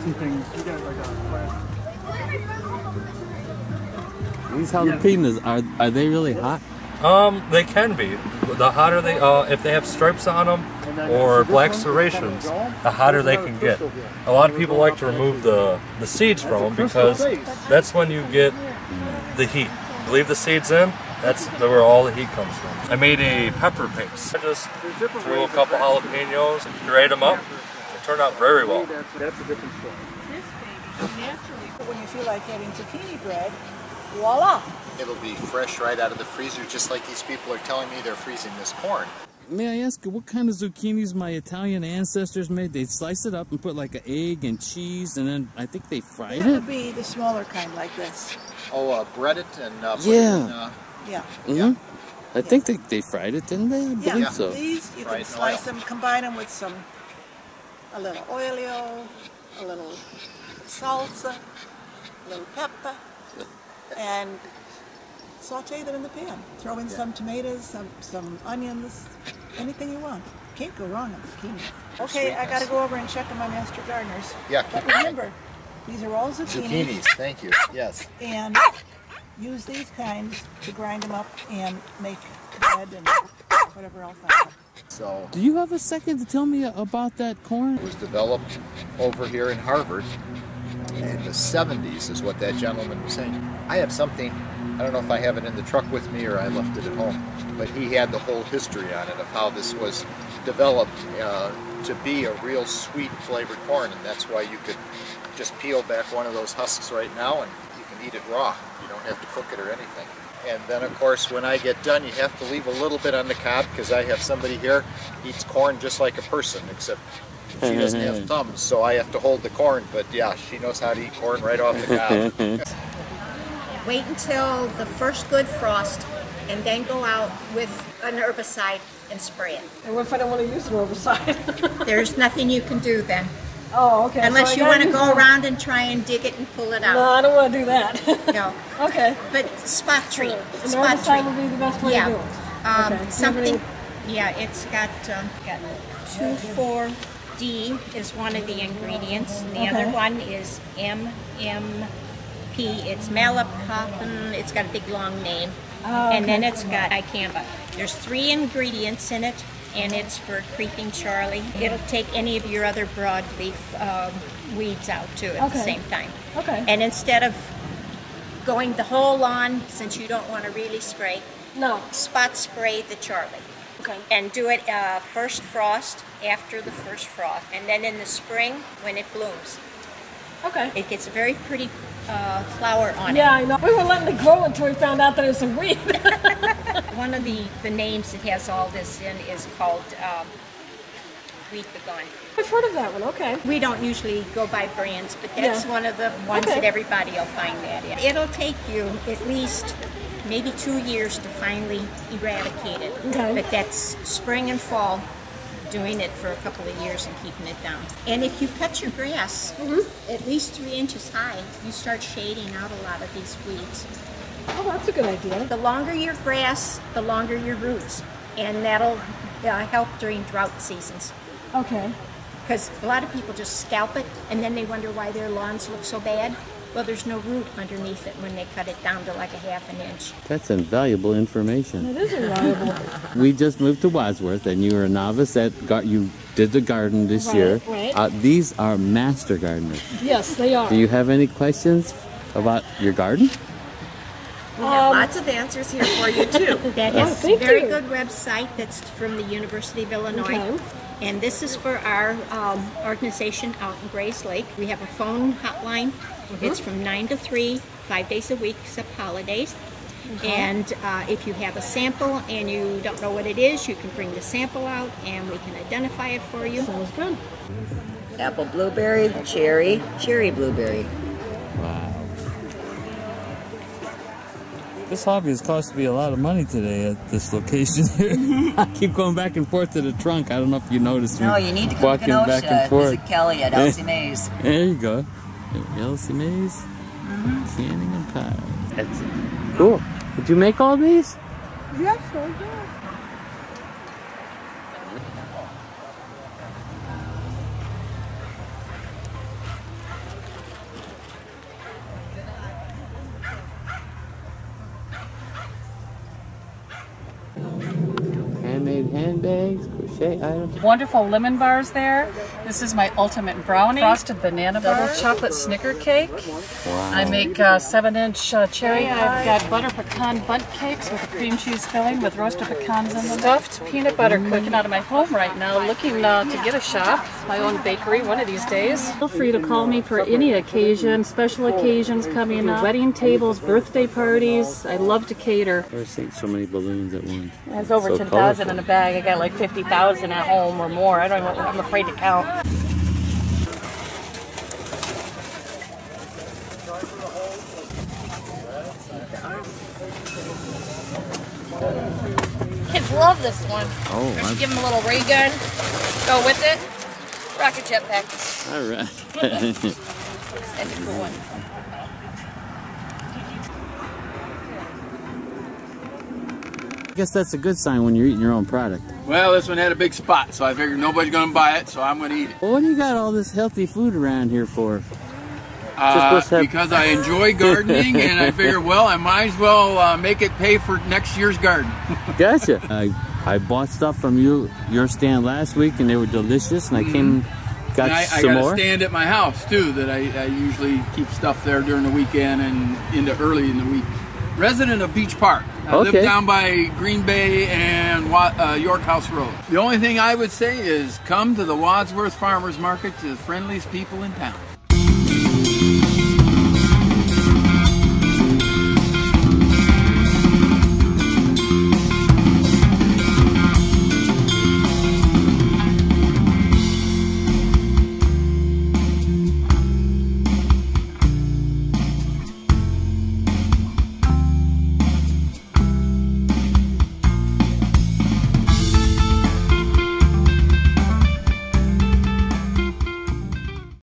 some things. You got like a class. These jalapenos, are they really hot? They can be. The hotter they, if they have stripes on them or black serrations, the hotter they can get. A lot of people like to remove the seeds from them because that's when you get the heat. Leave the seeds in, that's where all the heat comes from. I made a pepper paste. I just threw a couple jalapenos, grate them up. It turned out very well. That's a different story. When you feel like having zucchini bread, voila! It'll be fresh right out of the freezer, just like these people are telling me they're freezing this corn. May I ask you what kind of zucchinis my Italian ancestors made? They slice it up and put like an egg and cheese, and then I think they fried it? That would be the smaller kind like this. Oh, bread it and put yeah. it in, yeah. Mm-hmm. Yeah. I think they fried it, didn't they? I believe so. These, you can slice them, combine them with a little oleo, a little salsa, a little pepper, and saute them in the pan. Throw in some tomatoes, some onions, anything you want. Can't go wrong with zucchini. Okay, I got to go over and check on my master gardeners. Yeah. But remember, these are all zucchinis. Zucchinis, thank you. Yes. And use these kinds to grind them up and make bread and whatever else I want. So, do you have a second to tell me about that corn? It was developed over here in Harvard in the 70s is what that gentleman was saying. I have something, I don't know if I have it in the truck with me or I left it at home, but he had the whole history on it of how this was developed to be a real sweet flavored corn, and that's why you could just peel back one of those husks right now and you can eat it raw. You don't have to cook it or anything. And then of course when I get done you have to leave a little bit on the cob because I have somebody here eats corn just like a person, except she doesn't have thumbs, so I have to hold the corn, but yeah, she knows how to eat corn right off the cob. Wait until the first good frost and then go out with an herbicide and spray it. And what if I don't want to use an herbicide? There's nothing you can do then. Oh, okay. Unless so you want to go around and try and dig it and pull it out. No, I don't want to do that. No. Okay. But spot treat. An Spot treat herbicide would be the best way to do it. Okay. Something, yeah, it's got 2,4-D is one of the ingredients. And the other one is MMP. It's malapopin. It's got a big long name. Oh, and then it's got dicamba. There's 3 ingredients in it, and it's for creeping Charlie. It'll take any of your other broadleaf weeds out too at the same time. Okay. And instead of going the whole lawn, since you don't want to really spray, spot spray the Charlie. Okay. And do it first frost, after the first frost, and then in the spring when it blooms. Okay. It gets a very pretty flower on it. Yeah, I know. We were letting it grow until we found out that it was a weed. One of the names that has all this in is called Wheat Begun. I've heard of that one, okay. We don't usually go by brands, but that's one of the ones that everybody will find that in. It'll take you at least maybe 2 years to finally eradicate it. Okay. But that's spring and fall, doing it for a couple of years and keeping it down. And if you cut your grass at least 3 inches high, you start shading out a lot of these weeds. Oh, that's a good idea. The longer your grass, the longer your roots, and that'll help during drought seasons. Okay. Because a lot of people just scalp it, and then they wonder why their lawns look so bad. Well, there's no root underneath it when they cut it down to like a ½ an inch. That's invaluable information. It is invaluable. We just moved to Wadsworth, and you were a novice at you did the garden this year. Right. These are master gardeners. Yes, they are. Do you have any questions about your garden? We have lots of answers here for you too. That is a very good website that's from the University of Illinois. Okay. And this is for our organization out in Grays Lake. We have a phone hotline. It's from 9 to 3, 5 days a week except holidays. And if you have a sample and you don't know what it is, you can bring the sample out and we can identify it for you. Sounds good. Apple blueberry, cherry blueberry. Wow. This hobby has cost me a lot of money today at this location here. I keep going back and forth to the trunk. I don't know if you noticed me. No, you need to come to Kenosha back and forth. Visit Kelly at Elsie Mays. There you go. Elsie Mays, canning and pie. That's it. Cool. Did you make all these? Yes, I did. handmade handbags, crochet items. Wonderful lemon bars there. This is my ultimate brownie. Frosted banana bar. Double chocolate Snicker cake. Wow. I make 7-inch cherry pie. I've got butter pecan bundt cakes with a cream cheese filling with roasted pecans in them. Stuffed peanut butter cooking out of my home right now, looking to get a shop, my own bakery one of these days. Feel free to call me for any occasion, special occasions coming up, wedding tables, birthday parties. I love to cater. I've never seen so many balloons at once. There's over So 10,000 in colorful. a bag. I got like 50,000 at home or more. I don't know, I'm afraid to count. Kids love this one. Oh, I should give them a little ray gun. Go with it. Rocket jetpack. all right. That's a cool one. I guess that's a good sign when you're eating your own product. Well, this one had a big spot, so I figured nobody's going to buy it, so I'm going to eat it. Well, what do you got all this healthy food around here for? Just have- Because I enjoy gardening, and I figured, well, I might as well make it pay for next year's garden. Gotcha. I bought stuff from your stand last week, and they were delicious, and I came, got And I some got more. a stand at my house, too, that I usually keep stuff there during the weekend and into early in the week. Resident of Beach Park. I live down by Green Bay and York House Road. The only thing I would say is come to the Wadsworth Farmers Market, to the friendliest people in town.